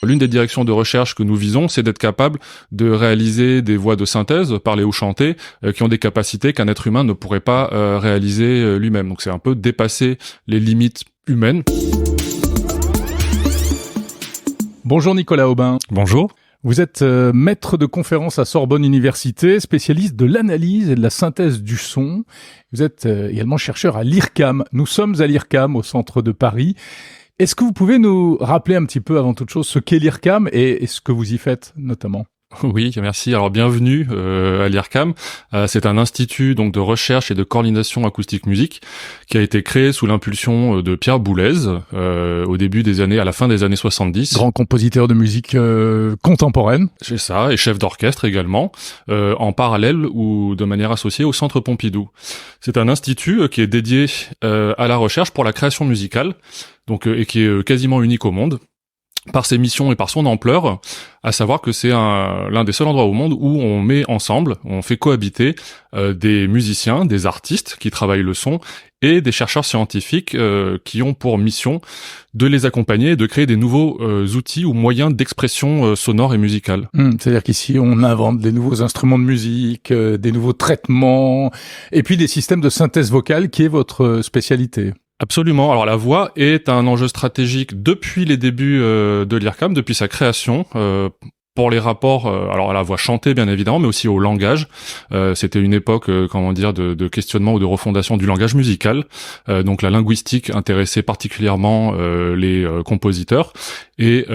L'une des directions de recherche que nous visons, c'est d'être capable de réaliser des voix de synthèse, parler ou chanter, qui ont des capacités qu'un être humain ne pourrait pas réaliser lui-même. Donc c'est un peu dépasser les limites humaines. Bonjour Nicolas Aubin. Bonjour. Vous êtes maître de conférence à Sorbonne Université, spécialiste de l'analyse et de la synthèse du son. Vous êtes également chercheur à l'IRCAM. Nous sommes à l'IRCAM, au centre de Paris. Est-ce que vous pouvez nous rappeler un petit peu, avant toute chose, ce qu'est l'IRCAM et ce que vous y faites, notamment ? Oui, merci. Alors bienvenue à l'IRCAM. C'est un institut donc de recherche et de coordination acoustique musique qui a été créé sous l'impulsion de Pierre Boulez au début des années, à la fin des années 70. Grand compositeur de musique contemporaine. C'est ça, et chef d'orchestre également, en parallèle ou de manière associée au Centre Pompidou. C'est un institut qui est dédié à la recherche pour la création musicale, donc et qui est quasiment unique au monde, par ses missions et par son ampleur, à savoir que c'est l'un des seuls endroits au monde où on met ensemble, on fait cohabiter des musiciens, des artistes qui travaillent le son et des chercheurs scientifiques qui ont pour mission de les accompagner et de créer des nouveaux outils ou moyens d'expression sonore et musicale. C'est-à-dire qu'ici, on invente des nouveaux instruments de musique, des nouveaux traitements, et puis des systèmes de synthèse vocale qui est votre spécialité. Absolument. Alors la voix est un enjeu stratégique depuis les débuts de l'IRCAM, depuis sa création, pour les rapports, alors à la voix chantée bien évidemment, mais aussi au langage. C'était une époque, de questionnement ou de refondation du langage musical. Donc la linguistique intéressait particulièrement les compositeurs, et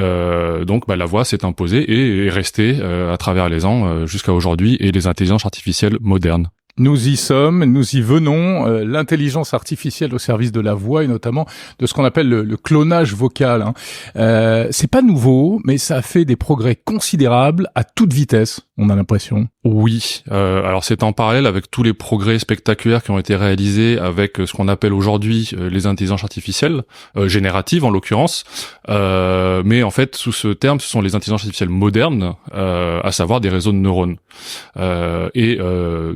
donc la voix s'est imposée et est restée à travers les ans jusqu'à aujourd'hui et les intelligences artificielles modernes. Nous y sommes, nous y venons, l'intelligence artificielle au service de la voix et notamment de ce qu'on appelle le clonage vocal. C'est pas nouveau, mais ça a fait des progrès considérables à toute vitesse, on a l'impression. Oui, alors c'est en parallèle avec tous les progrès spectaculaires qui ont été réalisés avec ce qu'on appelle aujourd'hui les intelligences artificielles, génératives en l'occurrence, mais en fait sous ce terme ce sont les intelligences artificielles modernes, à savoir des réseaux de neurones.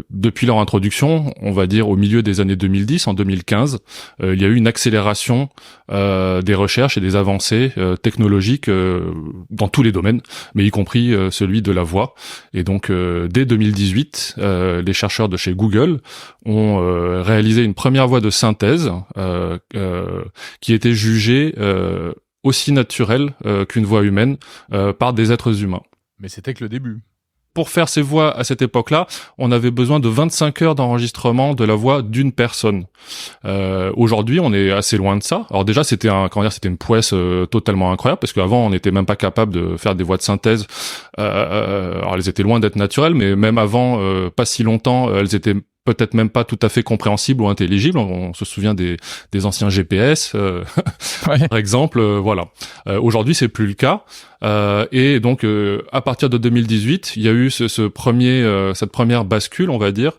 Depuis leur introduction, on va dire au milieu des années 2010, en 2015, il y a eu une accélération des recherches et des avancées technologiques dans tous les domaines, mais y compris celui de la voix. Et donc dès 2018, les chercheurs de chez Google ont réalisé une première voix de synthèse qui était jugée aussi naturelle qu'une voix humaine par des êtres humains. Mais c'était que le début. Pour faire ces voix à cette époque-là, on avait besoin de 25 heures d'enregistrement de la voix d'une personne. Aujourd'hui, on est assez loin de ça. Alors déjà, c'était une prouesse totalement incroyable, parce qu'avant, on n'était même pas capable de faire des voix de synthèse. Alors, elles étaient loin d'être naturelles, mais même avant, pas si longtemps, elles étaient peut-être même pas tout à fait compréhensible ou intelligible. On se souvient des anciens GPS, Ouais. par exemple. Voilà. Aujourd'hui, c'est plus le cas. Et donc, à partir de 2018, il y a eu cette première bascule, on va dire,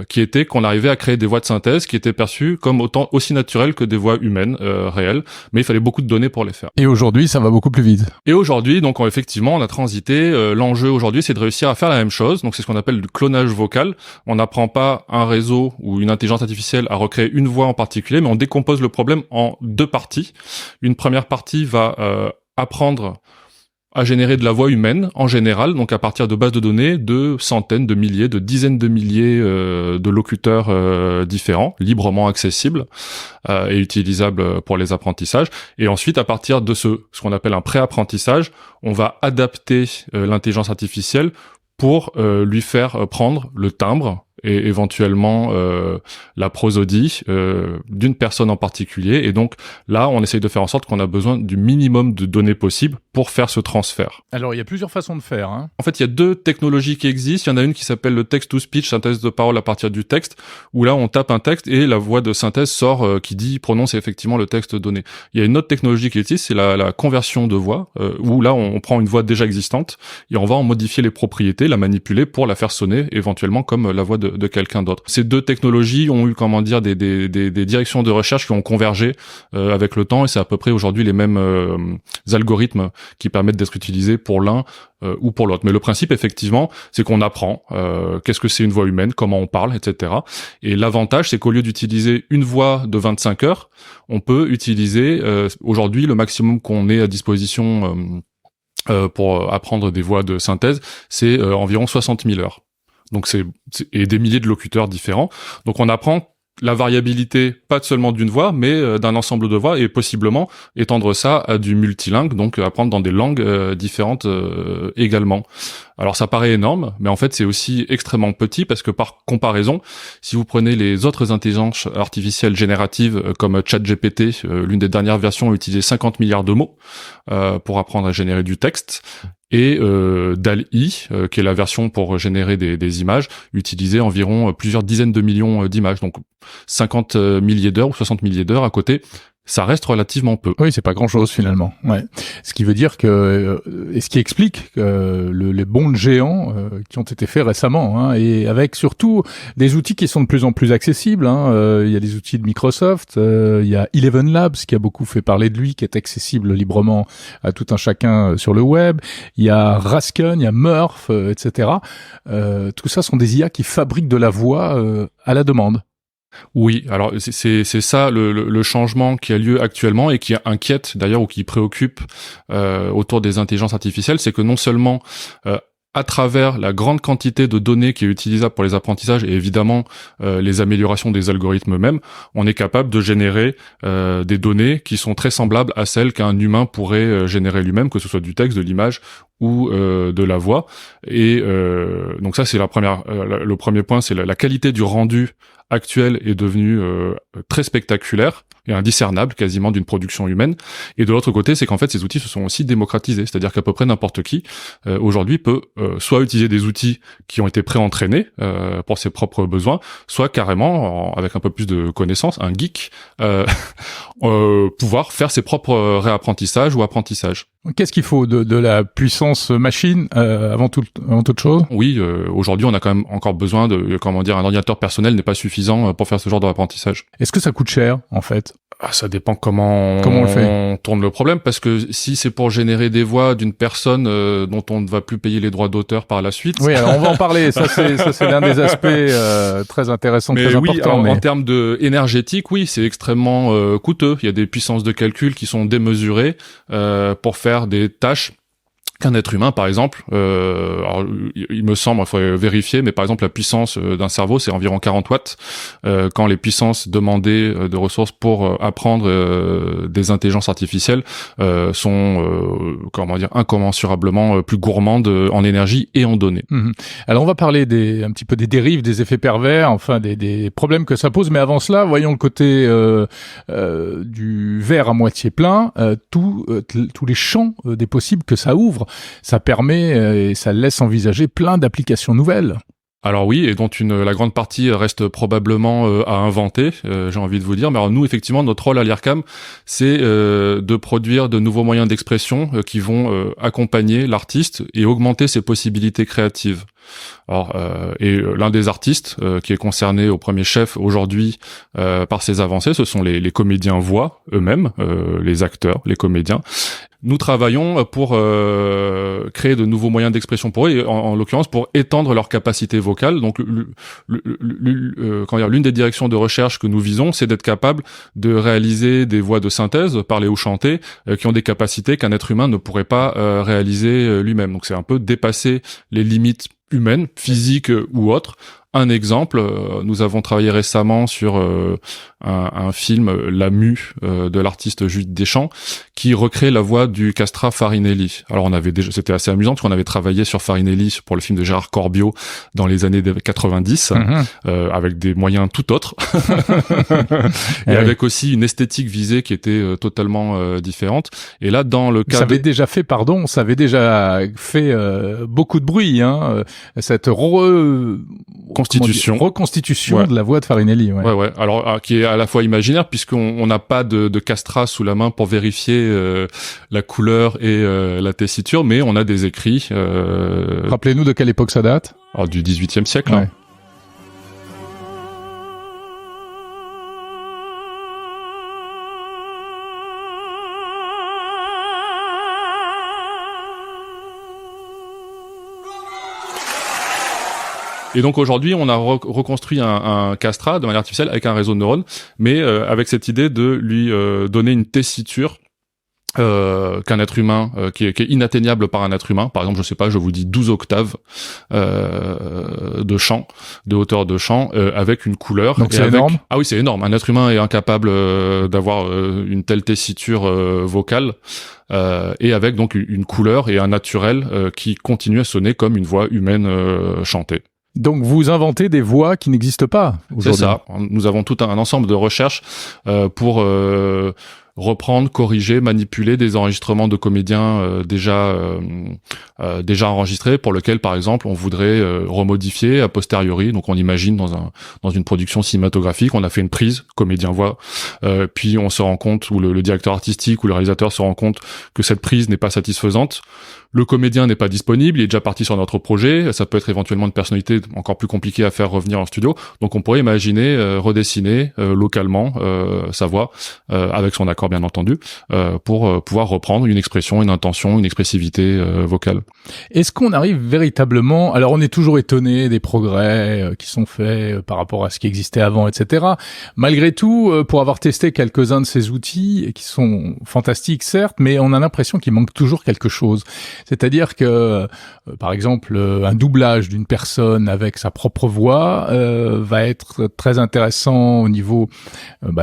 qui était qu'on arrivait à créer des voix de synthèse qui étaient perçues comme aussi naturelles que des voix humaines réelles, mais il fallait beaucoup de données pour les faire. Et aujourd'hui, ça va beaucoup plus vite. Et aujourd'hui, donc effectivement, on a transité. L'enjeu aujourd'hui, c'est de réussir à faire la même chose. Donc c'est ce qu'on appelle le clonage vocal. On n'apprend pas un réseau ou une intelligence artificielle à recréer une voix en particulier, mais on décompose le problème en deux parties. Une première partie va apprendre à générer de la voix humaine en général, donc à partir de bases de données de centaines, de milliers, de dizaines de milliers de locuteurs différents, librement accessibles et utilisables pour les apprentissages. Et ensuite, à partir de ce qu'on appelle un pré-apprentissage, on va adapter l'intelligence artificielle pour lui faire prendre le timbre et éventuellement la prosodie d'une personne en particulier. Et donc là, on essaye de faire en sorte qu'on a besoin du minimum de données possibles pour faire ce transfert. Alors, il y a plusieurs façons de faire. En fait, il y a deux technologies qui existent. Il y en a une qui s'appelle le text-to-speech, synthèse de parole à partir du texte, où là, on tape un texte et la voix de synthèse sort qui prononce effectivement le texte donné. Il y a une autre technologie qui existe, c'est la conversion de voix, où là, on prend une voix déjà existante et on va en modifier les propriétés, la manipuler pour la faire sonner éventuellement comme la voix de de quelqu'un d'autre. Ces deux technologies ont eu, comment dire, des directions de recherche qui ont convergé avec le temps, et c'est à peu près aujourd'hui les mêmes algorithmes qui permettent d'être utilisés pour l'un ou pour l'autre. Mais le principe, effectivement, c'est qu'on apprend qu'est-ce que c'est une voix humaine, comment on parle, etc. Et l'avantage, c'est qu'au lieu d'utiliser une voix de 25 heures, on peut utiliser aujourd'hui le maximum qu'on ait à disposition pour apprendre des voix de synthèse, c'est environ 60 000 heures. Donc et des milliers de locuteurs différents. Donc on apprend la variabilité, pas seulement d'une voix, mais d'un ensemble de voix, et possiblement étendre ça à du multilingue, donc apprendre dans des langues différentes également. Alors ça paraît énorme, mais en fait c'est aussi extrêmement petit, parce que par comparaison, si vous prenez les autres intelligences artificielles génératives comme ChatGPT, l'une des dernières versions a utilisé 50 milliards de mots pour apprendre à générer du texte. Et DALL-E, qui est la version pour générer des images, utilisait environ plusieurs dizaines de millions d'images. Donc 50 milliers d'heures ou 60 milliers d'heures à côté, ça reste relativement peu. Oui, c'est pas grand-chose finalement. Ouais. Ce qui veut dire que et ce qui explique les bonds géants qui ont été faits récemment, hein, et avec surtout des outils qui sont de plus en plus accessibles. Hein. Il y a des outils de Microsoft, il y a Eleven Labs qui a beaucoup fait parler de lui, qui est accessible librement à tout un chacun sur le web. Il y a Raskin, il y a Murph, etc. Tout ça sont des IA qui fabriquent de la voix à la demande. Oui, alors c'est ça le changement qui a lieu actuellement et qui inquiète d'ailleurs, ou qui préoccupe autour des intelligences artificielles, c'est que non seulement à travers la grande quantité de données qui est utilisable pour les apprentissages et évidemment les améliorations des algorithmes eux-mêmes, on est capable de générer des données qui sont très semblables à celles qu'un humain pourrait générer lui-même, que ce soit du texte, de l'image ou de la voix. Et donc ça c'est le premier point, c'est la qualité du rendu actuel est devenue très spectaculaire et indiscernable quasiment d'une production humaine. Et de l'autre côté, c'est qu'en fait ces outils se sont aussi démocratisés, c'est-à-dire qu'à peu près n'importe qui aujourd'hui peut soit utiliser des outils qui ont été pré-entraînés pour ses propres besoins, soit carrément avec un peu plus de connaissances, un geek, pouvoir faire ses propres réapprentissages ou apprentissages. Qu'est-ce qu'il faut de la puissance machine avant toute chose? Oui, aujourd'hui on a quand même encore besoin de, comment dire, un ordinateur personnel n'est pas suffisant pour faire ce genre d'apprentissage. Est-ce que ça coûte cher en fait? Ça dépend comment on le fait. On tourne le problème, parce que si c'est pour générer des voix d'une personne dont on ne va plus payer les droits d'auteur par la suite. Oui, alors on va en parler. Ça c'est l'un des aspects très intéressants, très importants. En termes de énergétique, oui, c'est extrêmement coûteux. Il y a des puissances de calcul qui sont démesurées pour faire des tâches qu'un être humain, par exemple, alors, il me semble, il faudrait vérifier, mais par exemple la puissance d'un cerveau, c'est environ 40 watts, quand les puissances demandées de ressources pour apprendre des intelligences artificielles sont, comment dire, incommensurablement plus gourmandes en énergie et en données. Mmh. Alors on va parler un petit peu des dérives, des effets pervers, enfin des problèmes que ça pose, mais avant cela, voyons le côté du verre à moitié plein, tous les champs des possibles que ça ouvre. Ça permet et ça laisse envisager plein d'applications nouvelles. Alors oui, et dont la grande partie reste probablement à inventer, j'ai envie de vous dire. Mais alors nous, effectivement, notre rôle à l'IRCAM, c'est de produire de nouveaux moyens d'expression qui vont accompagner l'artiste et augmenter ses possibilités créatives. Alors, l'un des artistes qui est concerné au premier chef aujourd'hui par ces avancées, ce sont les comédiens voix eux-mêmes, les acteurs, les comédiens. Nous travaillons pour créer de nouveaux moyens d'expression pour eux, et en l'occurrence pour étendre leurs capacités vocales. Donc, l'une des directions de recherche que nous visons, c'est d'être capable de réaliser des voix de synthèse, parler ou chanter, qui ont des capacités qu'un être humain ne pourrait pas réaliser lui-même. Donc, c'est un peu dépasser les limites humaines, physiques ou autres. Un exemple, nous avons travaillé récemment sur un film, La Mue, de l'artiste Judith Deschamps, qui recrée la voix du castrat Farinelli. Alors c'était assez amusant, parce qu'on avait travaillé sur Farinelli pour le film de Gérard Corbiot dans les années 90, avec des moyens tout autres, et avec aussi une esthétique visée qui était totalement différente. Et là, dans le cas ça avait déjà fait beaucoup de bruit, hein, cette reconstitution de la voix de Farinelli. Ouais. Alors, qui est à la fois imaginaire, puisqu'on n'a pas de castrat sous la main pour vérifier la couleur et la tessiture, mais on a des écrits. Rappelez-nous de quelle époque ça date? Alors, du XVIIIe siècle. Ouais. Hein. Et donc aujourd'hui, on a reconstruit un castrat de manière artificielle avec un réseau de neurones, mais avec cette idée de lui donner une tessiture qu'un être humain qui est inatteignable par un être humain. Par exemple, je sais pas, je vous dis 12 octaves de chant, de hauteur de chant, avec une couleur. Donc c'est énorme. Ah oui, c'est énorme. Un être humain est incapable d'avoir une telle tessiture vocale. Et avec donc une couleur et un naturel qui continue à sonner comme une voix humaine chantée. Donc vous inventez des voix qui n'existent pas aujourd'hui. C'est ça. Nous avons tout un ensemble de recherches pour reprendre, corriger, manipuler des enregistrements de comédiens déjà enregistrés, pour lesquels par exemple on voudrait remodifier a posteriori. Donc on imagine dans une production cinématographique, on a fait une prise comédien voix, puis on se rend compte, ou le directeur artistique ou le réalisateur se rend compte que cette prise n'est pas satisfaisante. Le comédien n'est pas disponible, il est déjà parti sur notre projet, ça peut être éventuellement une personnalité encore plus compliquée à faire revenir en studio, donc on pourrait imaginer redessiner localement sa voix, avec son accord bien entendu, pour pouvoir reprendre une expression, une intention, une expressivité vocale. Est-ce qu'on arrive véritablement... Alors on est toujours étonné des progrès qui sont faits par rapport à ce qui existait avant, etc. Malgré tout, pour avoir testé quelques-uns de ces outils, qui sont fantastiques certes, mais on a l'impression qu'il manque toujours quelque chose. C'est-à-dire que, par exemple, un doublage d'une personne avec sa propre voix va être très intéressant au niveau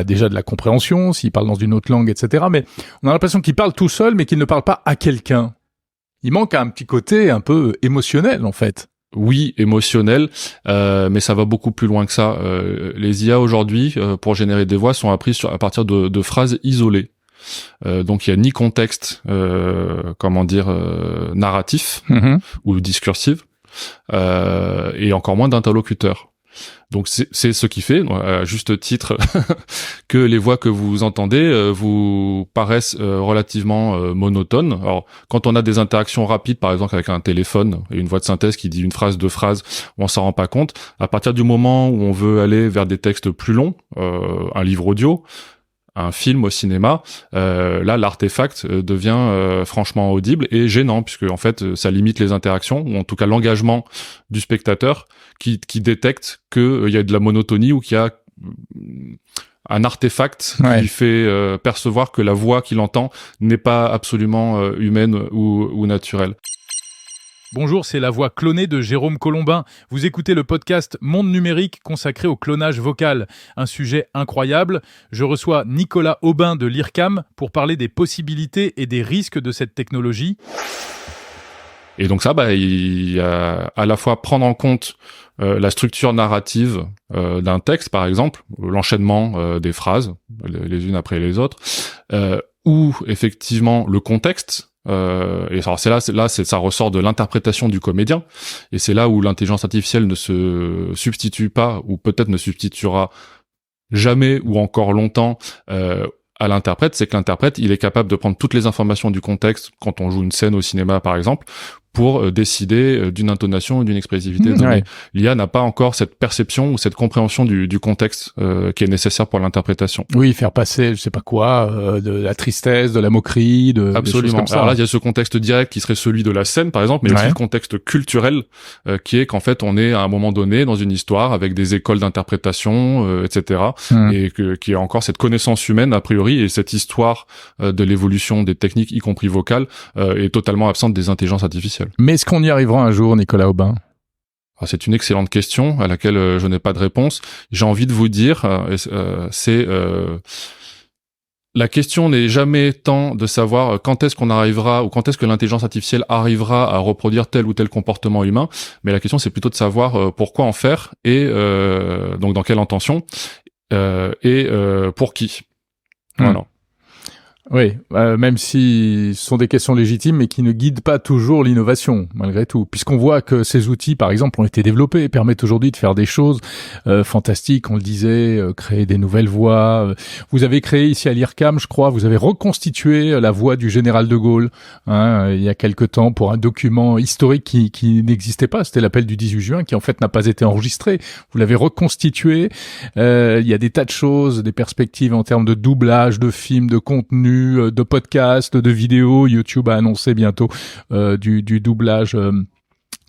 déjà de la compréhension, s'il parle dans une autre langue, etc. Mais on a l'impression qu'il parle tout seul, mais qu'il ne parle pas à quelqu'un. Il manque un petit côté un peu émotionnel, en fait. Oui, émotionnel, mais ça va beaucoup plus loin que ça. Les IA aujourd'hui, pour générer des voix, sont apprises à partir de phrases isolées. Donc il y a ni contexte narratif ou discursif, et encore moins d'interlocuteur. Donc c'est ce qui fait, à juste titre, que les voix que vous entendez vous paraissent relativement monotones. Alors quand on a des interactions rapides, par exemple avec un téléphone et une voix de synthèse qui dit une phrase, deux phrases, on s'en rend pas compte. À partir du moment où on veut aller vers des textes plus longs, un livre audio, un film au cinéma, là l'artefact devient franchement audible et gênant, puisque en fait ça limite les interactions, ou en tout cas l'engagement du spectateur qui détecte qu'il y a de la monotonie ou qu'il y a un artefact qui fait percevoir que la voix qu'il entend n'est pas absolument humaine ou naturelle. Bonjour, c'est la voix clonée de Jérôme Colombin. Vous écoutez le podcast Monde Numérique consacré au clonage vocal. Un sujet incroyable. Je reçois Nicolas Aubin de l'IRCAM pour parler des possibilités et des risques de cette technologie. Et donc ça, il y a à la fois prendre en compte la structure narrative d'un texte, par exemple, l'enchaînement des phrases, les unes après les autres, ou effectivement le contexte. Et alors ça ressort de l'interprétation du comédien, et c'est là où l'intelligence artificielle ne se substitue pas, ou peut-être ne substituera jamais ou encore longtemps à l'interprète. C'est que l'interprète, il est capable de prendre toutes les informations du contexte quand on joue une scène au cinéma par exemple, pour décider d'une intonation ou d'une expressivité donnée. Ouais. L'IA n'a pas encore cette perception ou cette compréhension du contexte qui est nécessaire pour l'interprétation. Oui, faire passer, je sais pas quoi, de la tristesse, de la moquerie, absolument. Des choses comme ça. Alors là, il y a ce contexte direct qui serait celui de la scène, par exemple, mais aussi le contexte culturel qui est qu'en fait, on est à un moment donné dans une histoire avec des écoles d'interprétation, etc., et qui a encore cette connaissance humaine a priori, et cette histoire de l'évolution des techniques, y compris vocales, est totalement absente des intelligences artificielles. Mais est-ce qu'on y arrivera un jour, Nicolas Aubin ? C'est une excellente question à laquelle je n'ai pas de réponse. J'ai envie de vous dire, la question n'est jamais tant de savoir quand est-ce qu'on arrivera ou quand est-ce que l'intelligence artificielle arrivera à reproduire tel ou tel comportement humain, mais la question c'est plutôt de savoir pourquoi en faire et donc dans quelle intention et pour qui. Voilà. Oui, même si ce sont des questions légitimes, mais qui ne guident pas toujours l'innovation, malgré tout. Puisqu'on voit que ces outils, par exemple, ont été développés et permettent aujourd'hui de faire des choses fantastiques, on le disait, créer des nouvelles voix. Vous avez créé ici à l'IRCAM, je crois, vous avez reconstitué la voix du général de Gaulle il y a quelque temps pour un document historique qui n'existait pas. C'était l'appel du 18 juin qui, en fait, n'a pas été enregistré. Vous l'avez reconstitué. Il y a des tas de choses, des perspectives en termes de doublage, de films, de contenu, de podcasts, de vidéos. YouTube a annoncé bientôt du doublage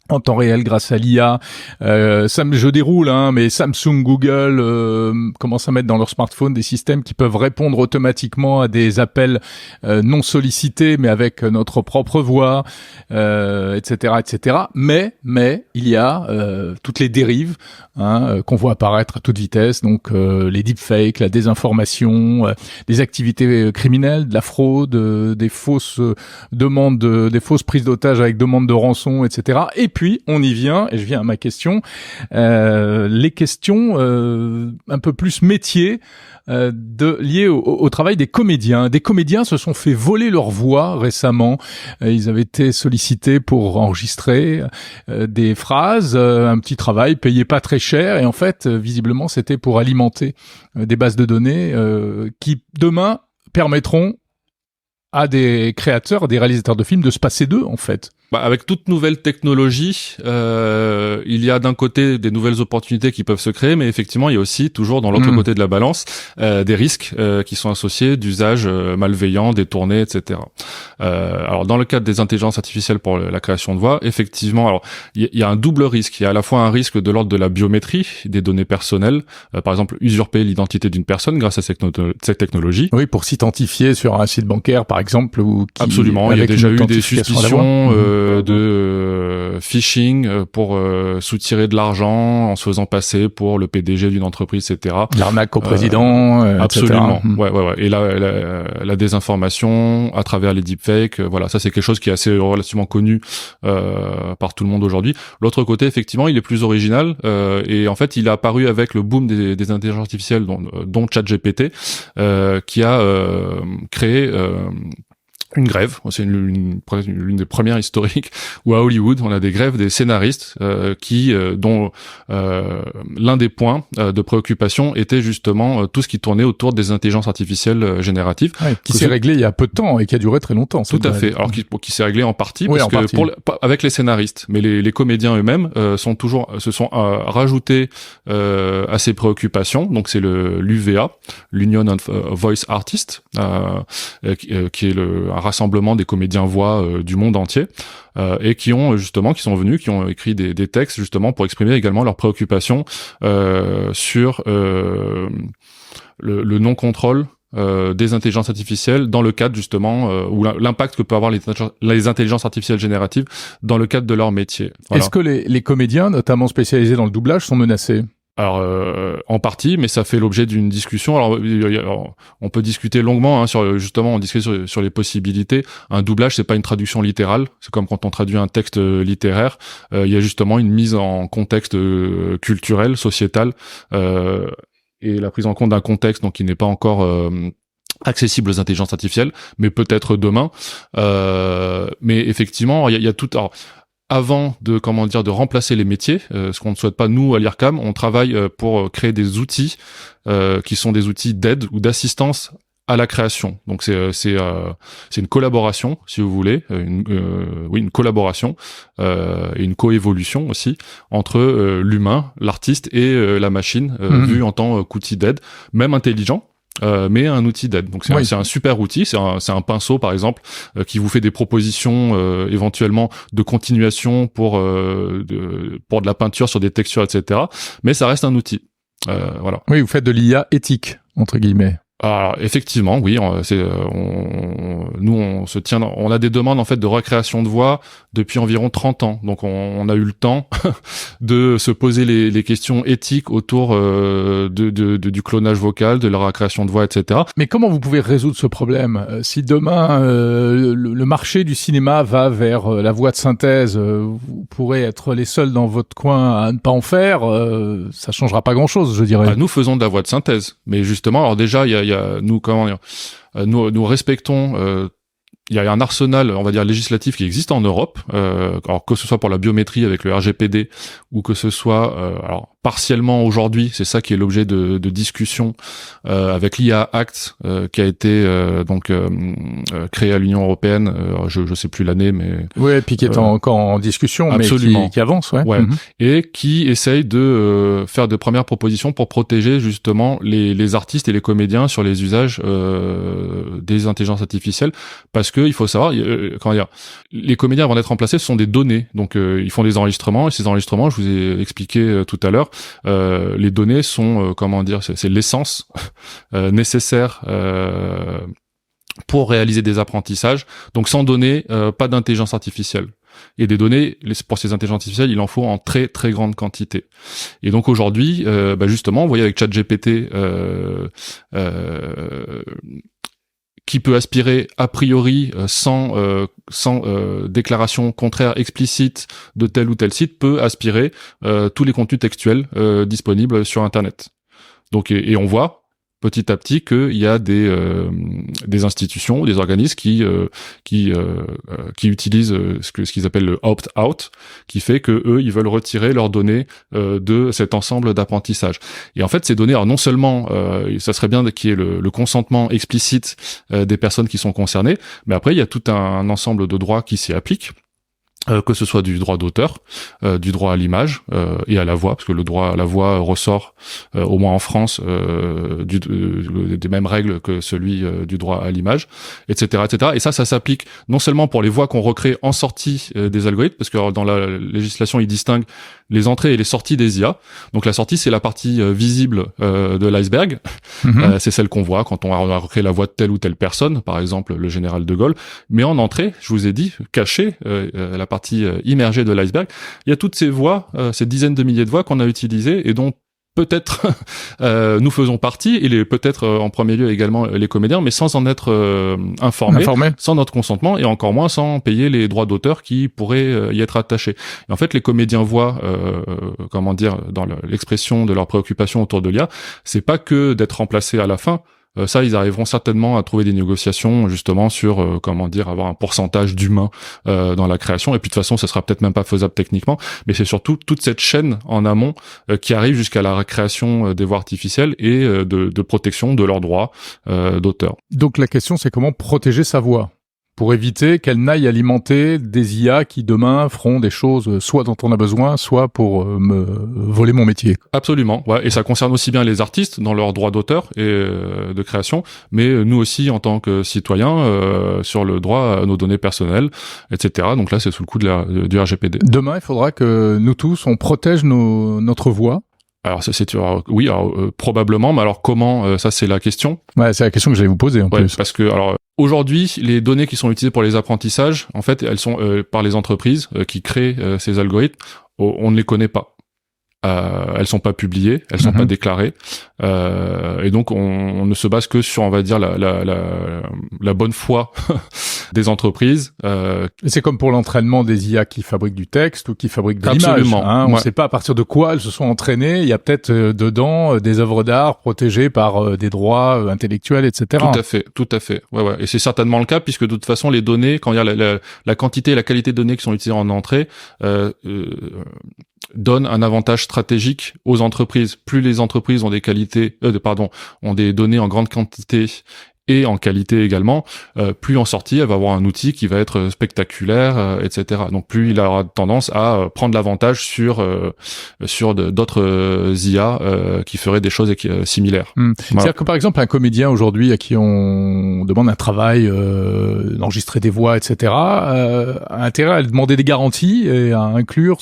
en temps réel grâce à l'IA. Je déroule, mais Samsung, Google commencent à mettre dans leur smartphone des systèmes qui peuvent répondre automatiquement à des appels non sollicités, mais avec notre propre voix, etc., etc. Mais il y a toutes les dérives qu'on voit apparaître à toute vitesse, donc les deepfakes, la désinformation, des activités criminelles, de la fraude, des fausses demandes, des fausses prises d'otages avec demande de rançon, etc. Et puis, on y vient, et je viens à ma question, les questions un peu plus métiers liées au travail des comédiens. Des comédiens se sont fait voler leur voix récemment. Ils avaient été sollicités pour enregistrer des phrases, un petit travail payé pas très cher, et en fait, visiblement, c'était pour alimenter des bases de données qui, demain, permettront à des créateurs, des réalisateurs de films de se passer d'eux, en fait. Avec toute nouvelle technologie, il y a d'un côté des nouvelles opportunités qui peuvent se créer, mais effectivement, il y a aussi toujours dans l'autre côté de la balance des risques qui sont associés d'usages malveillants, détournés, etc. Alors, dans le cadre des intelligences artificielles pour la création de voix, effectivement, alors il y a un double risque. Il y a à la fois un risque de l'ordre de la biométrie des données personnelles, par exemple usurper l'identité d'une personne grâce à cette technologie. Oui, pour s'identifier sur un site bancaire, par exemple, ou absolument. Il y a déjà eu des suspicions de phishing pour soutirer de l'argent en se faisant passer pour le PDG d'une entreprise, etc. L'arnaque au président, absolument. etc. Ouais. Et la désinformation à travers les deepfakes, voilà, ça c'est quelque chose qui est assez relativement connu par tout le monde aujourd'hui. L'autre côté, effectivement, il est plus original et en fait, il est apparu avec le boom des intelligences artificielles, dont ChatGPT, qui a créé une grève. C'est l'une des premières historiques où à Hollywood on a des grèves des scénaristes dont l'un des points de préoccupation était justement tout ce qui tournait autour des intelligences artificielles génératives, qui s'est réglé il y a peu de temps et qui a duré très longtemps. Tout à fait. Alors qui s'est réglé en partie avec les scénaristes, mais les comédiens eux-mêmes se sont rajoutés à ces préoccupations. Donc c'est l'UVA, l'Union of Voice Artists, qui est un rassemblement des comédiens voix du monde entier, et qui ont écrit des textes justement pour exprimer également leurs préoccupations sur le non-contrôle des intelligences artificielles dans le cadre justement ou l'impact que peut avoir les intelligences artificielles génératives dans le cadre de leur métier. Voilà. Est-ce que les comédiens, notamment spécialisés dans le doublage, sont menacés ? Alors en partie, mais ça fait l'objet d'une discussion. Alors on peut discuter longuement sur les possibilités. Un doublage, c'est pas une traduction littérale. C'est comme quand on traduit un texte littéraire. Il y a justement une mise en contexte culturel, sociétal, et la prise en compte d'un contexte donc qui n'est pas encore accessible aux intelligences artificielles, mais peut-être demain. Mais effectivement, il y a tout. Alors, avant de remplacer les métiers, ce qu'on ne souhaite pas nous à l'IRCAM, on travaille pour créer des outils qui sont des outils d'aide ou d'assistance à la création. Donc c'est une collaboration, si vous voulez, une collaboration et une coévolution aussi entre l'humain, l'artiste et la machine, vue en tant qu'outil d'aide, même intelligent. Mais un outil d'aide. Donc c'est un super outil, c'est un pinceau par exemple qui vous fait des propositions éventuellement de continuation pour de la peinture sur des textures, etc. Mais ça reste un outil. Voilà. Oui, vous faites de l'IA éthique entre guillemets. Alors, effectivement, oui, nous on a des demandes en fait de recréation de voix depuis environ 30 ans. Donc on a eu le temps de se poser les questions éthiques autour du clonage vocal, de la recréation de voix, etc. Mais comment vous pouvez résoudre ce problème si demain le marché du cinéma va vers la voix de synthèse, vous pourrez être les seuls dans votre coin à ne pas en faire, ça changera pas grand-chose, je dirais. Nous faisons de la voix de synthèse, mais justement, alors déjà nous respectons. Il y a un arsenal, on va dire, législatif qui existe en Europe, alors que ce soit pour la biométrie avec le RGPD ou que ce soit, alors partiellement aujourd'hui, c'est ça qui est l'objet de discussion avec l'IA Act qui a été créé à l'Union européenne. Je sais plus l'année, mais oui, et puis qui est encore en discussion, absolument. Mais qui avance, ouais. Et qui essaye de faire de premières propositions pour protéger justement les artistes et les comédiens sur les usages des intelligences artificielles, parce que que il faut savoir, comment dire, les comédiens avant d'être remplacés, ce sont des données. Donc ils font des enregistrements, et ces enregistrements, je vous ai expliqué tout à l'heure, les données sont, comment dire, c'est l'essence nécessaire pour réaliser des apprentissages. Donc sans données, pas d'intelligence artificielle. Et des données, pour ces intelligences artificielles, il en faut en très très grande quantité. Et donc aujourd'hui, justement, vous voyez avec ChatGPT, qui peut aspirer a priori sans déclaration contraire explicite de tel ou tel site, peut aspirer tous les contenus textuels disponibles sur Internet. Donc et on voit petit à petit qu'il y a des institutions, des organismes qui utilisent ce qu'ils appellent le opt-out, qui fait que eux ils veulent retirer leurs données de cet ensemble d'apprentissage. Et en fait ces données, alors non seulement ça serait bien qu'il y ait le consentement explicite des personnes qui sont concernées, mais après il y a tout un ensemble de droits qui s'y appliquent. Que ce soit du droit d'auteur, du droit à l'image et à la voix, parce que le droit à la voix ressort, au moins en France, des mêmes règles que celui du droit à l'image, etc., etc. Et ça s'applique non seulement pour les voix qu'on recrée en sortie des algorithmes, parce que dans la législation, il distingue les entrées et les sorties des IA. Donc la sortie, c'est la partie visible de l'iceberg. C'est celle qu'on voit quand on a recréé la voix de telle ou telle personne, par exemple le général de Gaulle. Mais en entrée, je vous ai dit, cachée, la partie immergée de l'iceberg, il y a toutes ces voix, ces dizaines de milliers de voix qu'on a utilisées et dont peut-être nous faisons partie, et peut-être en premier lieu également les comédiens, mais sans en être informés, sans notre consentement, et encore moins sans payer les droits d'auteur qui pourraient y être attachés. Et en fait, les comédiens voient, comment dire, dans l'expression de leurs préoccupations autour de l'IA, c'est pas que d'être remplacés à la fin. Ça, ils arriveront certainement à trouver des négociations justement sur comment dire, avoir un pourcentage d'humains dans la création. Et puis de toute façon, ça sera peut-être même pas faisable techniquement, mais c'est surtout toute cette chaîne en amont qui arrive jusqu'à la création des voix artificielles et de protection de leurs droits d'auteur. Donc la question, c'est comment protéger sa voix pour éviter qu'elle n'aille alimenter des IA qui demain feront des choses soit dont on a besoin, soit pour me voler mon métier. Absolument, ouais. Et ça concerne aussi bien les artistes dans leurs droits d'auteur et de création, mais nous aussi en tant que citoyens sur le droit à nos données personnelles, etc. Donc là, c'est sous le coup du RGPD. Demain, il faudra que nous tous, on protège notre voix. Alors oui, probablement, mais alors comment, ça c'est la question. Ouais, c'est la question que j'allais vous poser en plus. Parce que alors aujourd'hui, les données qui sont utilisées pour les apprentissages, en fait, elles sont par les entreprises qui créent ces algorithmes, on ne les connaît pas. Elles sont pas publiées, elles sont pas déclarées, et donc on ne se base que sur, on va dire, la bonne foi des entreprises. C'est comme pour l'entraînement des IA qui fabriquent du texte ou qui fabriquent de l'image. Absolument. On ne sait pas à partir de quoi elles se sont entraînées. Il y a peut-être dedans des œuvres d'art protégées par des droits intellectuels, etc. Tout à fait. Ouais. Et c'est certainement le cas puisque de toute façon les données, quand il y a la quantité et la qualité de données qui sont utilisées en entrée, donne un avantage stratégique aux entreprises. Plus les entreprises ont ont des données en grande quantité et en qualité également, plus en sortie, elle va avoir un outil qui va être spectaculaire, etc. Donc plus il aura tendance à prendre l'avantage sur d'autres IA qui feraient des choses similaires. Voilà. C'est-à-dire que par exemple un comédien aujourd'hui à qui on demande un travail, d'enregistrer des voix, etc., a intérêt à demander des garanties et à inclure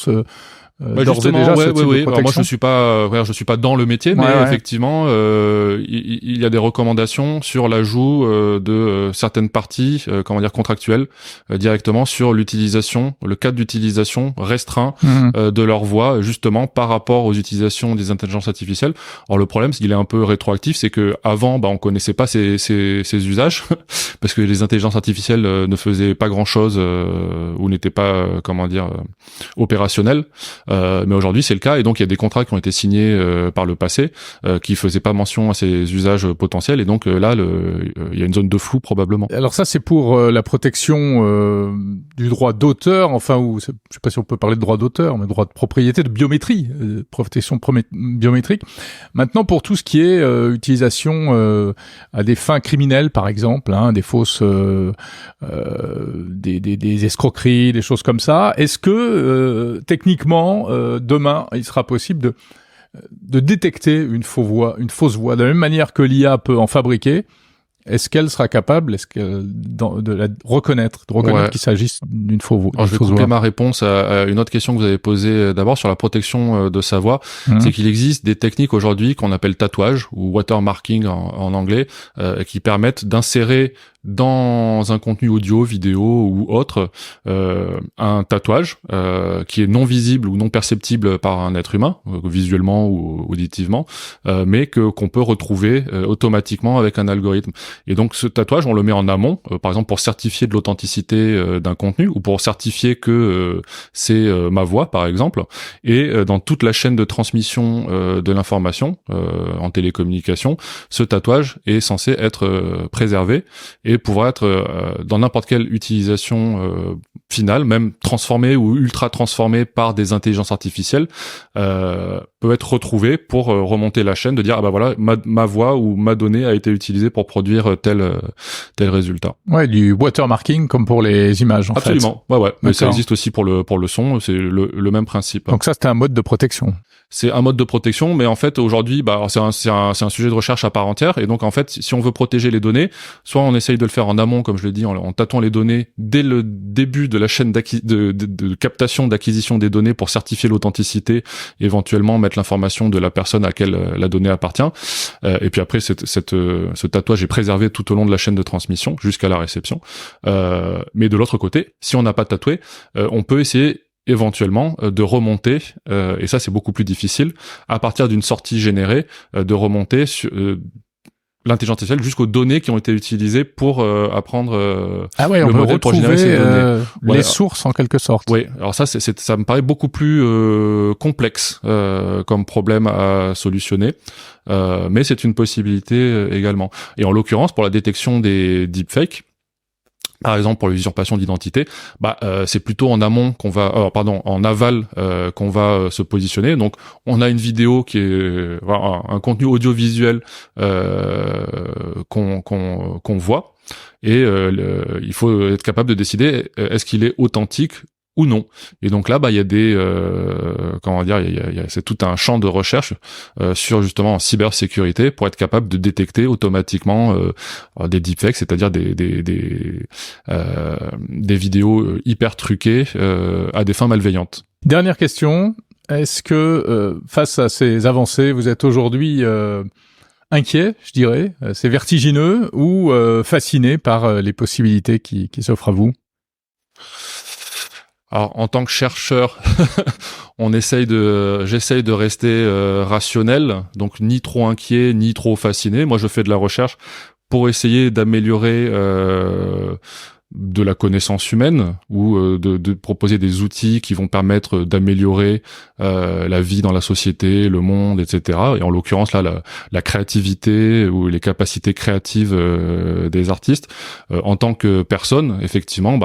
justement, déjà, oui. Alors moi, je suis pas dans le métier, mais effectivement, il y a des recommandations sur l'ajout de certaines parties, contractuelles, directement sur l'utilisation, le cadre d'utilisation restreint de leur voix, justement par rapport aux utilisations des intelligences artificielles. Alors le problème, c'est qu'il est un peu rétroactif, c'est que avant, on connaissait pas ces usages, parce que les intelligences artificielles ne faisaient pas grand-chose ou n'étaient pas, opérationnelles. Mais aujourd'hui c'est le cas, et donc il y a des contrats qui ont été signés par le passé qui faisaient pas mention à ces usages potentiels, et donc là il y a une zone de flou probablement. Alors ça c'est pour la protection du droit d'auteur, ou je sais pas si on peut parler de droit d'auteur, mais droit de propriété, de biométrie, protection biométrique. Maintenant pour tout ce qui est utilisation à des fins criminelles par exemple, des fausses des escroqueries, des choses comme ça, est-ce que techniquement demain, il sera possible de détecter une fausse voix de la même manière que l'IA peut en fabriquer? est-ce qu'elle sera capable, de la reconnaître qu'il s'agisse d'une fausse voix? Alors, je vais couper ma réponse à une autre question que vous avez posée d'abord sur la protection de sa voix. C'est qu'il existe des techniques aujourd'hui qu'on appelle tatouage ou watermarking en anglais, qui permettent d'insérer dans un contenu audio, vidéo ou autre, un tatouage qui est non visible ou non perceptible par un être humain, visuellement ou auditivement, mais qu'on peut retrouver automatiquement avec un algorithme. Et donc ce tatouage, on le met en amont, par exemple pour certifier de l'authenticité d'un contenu ou pour certifier que c'est ma voix, par exemple. Et dans toute la chaîne de transmission de l'information en télécommunication, ce tatouage est censé être préservé et pouvoir être dans n'importe quelle utilisation finale, même transformée ou ultra transformée par des intelligences artificielles, peut être retrouvé pour remonter la chaîne, de dire ah bah voilà, ma voix ou ma donnée a été utilisée pour produire tel résultat. Ouais, du watermarking comme pour les images en fait. Absolument. Ouais. Mais ça existe aussi pour le son, c'est le même principe. Donc ça c'était un mode de protection. C'est un mode de protection, mais en fait aujourd'hui, c'est un sujet de recherche à part entière. Et donc en fait, si on veut protéger les données, soit on essaye de le faire en amont, comme je l'ai dit, en tâtant les données dès le début de la chaîne de captation, d'acquisition des données pour certifier l'authenticité, éventuellement mettre l'information de la personne à laquelle la donnée appartient. Et puis après, ce tatouage est préservé tout au long de la chaîne de transmission jusqu'à la réception. Mais de l'autre côté, si on n'a pas tatoué, on peut essayer éventuellement de remonter, et ça c'est beaucoup plus difficile, à partir d'une sortie générée, de remonter sur l'intelligence artificielle jusqu'aux données qui ont été utilisées pour apprendre on le peut modèle pour générer ces données. Les sources en quelque sorte. Oui, alors ça me paraît beaucoup plus complexe comme problème à solutionner, mais c'est une possibilité également. Et en l'occurrence, pour la détection des deepfakes, par exemple pour l'usurpation d'identité, c'est plutôt en amont en aval qu'on va se positionner. Donc on a une vidéo qui est un contenu audiovisuel qu'on voit, et il faut être capable de décider est-ce qu'il est authentique ou non. Et donc là, il y a des, c'est tout un champ de recherche sur justement en cybersécurité pour être capable de détecter automatiquement des deepfakes, c'est-à-dire des vidéos hyper truquées à des fins malveillantes. Dernière question, est-ce que face à ces avancées, vous êtes aujourd'hui inquiet, je dirais, c'est vertigineux ou fasciné par les possibilités qui s'offrent à vous? Alors, en tant que chercheur, j'essaye de rester rationnel, donc ni trop inquiet, ni trop fasciné. Moi, je fais de la recherche pour essayer d'améliorer de la connaissance humaine ou de proposer des outils qui vont permettre d'améliorer la vie dans la société, le monde, etc. Et en l'occurrence là, la créativité ou les capacités créatives des artistes. En tant que personne, effectivement,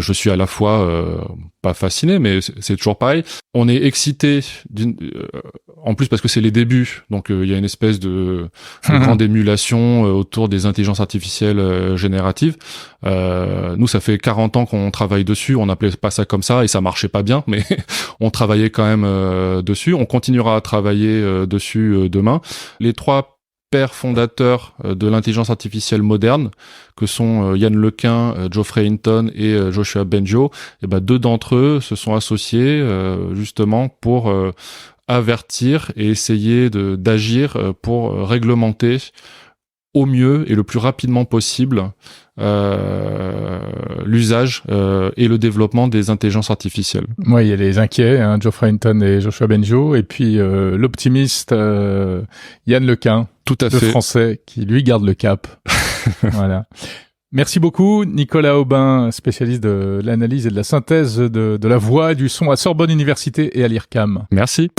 je suis à la fois pas fasciné, mais c'est toujours pareil. On est excité en plus parce que c'est les débuts, donc il y a une espèce de grande émulation autour des intelligences artificielles génératives. Nous, ça fait 40 ans qu'on travaille dessus, on n'appelait pas ça comme ça et ça marchait pas bien, mais on travaillait quand même dessus. On continuera à travailler dessus demain. Les trois pères fondateurs de l'intelligence artificielle moderne, que sont Yann LeCun, Geoffrey Hinton et Joshua Bengio, et deux d'entre eux se sont associés justement pour avertir et essayer d'agir pour réglementer au mieux et le plus rapidement possible l'usage et le développement des intelligences artificielles. Oui, il y a les inquiets, Geoffrey Hinton et Joshua Bengio, et puis l'optimiste Yann LeCun, tout à fait, le français, qui lui garde le cap. Voilà. Merci beaucoup, Nicolas Aubin, spécialiste de l'analyse et de la synthèse de la voix et du son à Sorbonne Université et à l'IRCAM. Merci.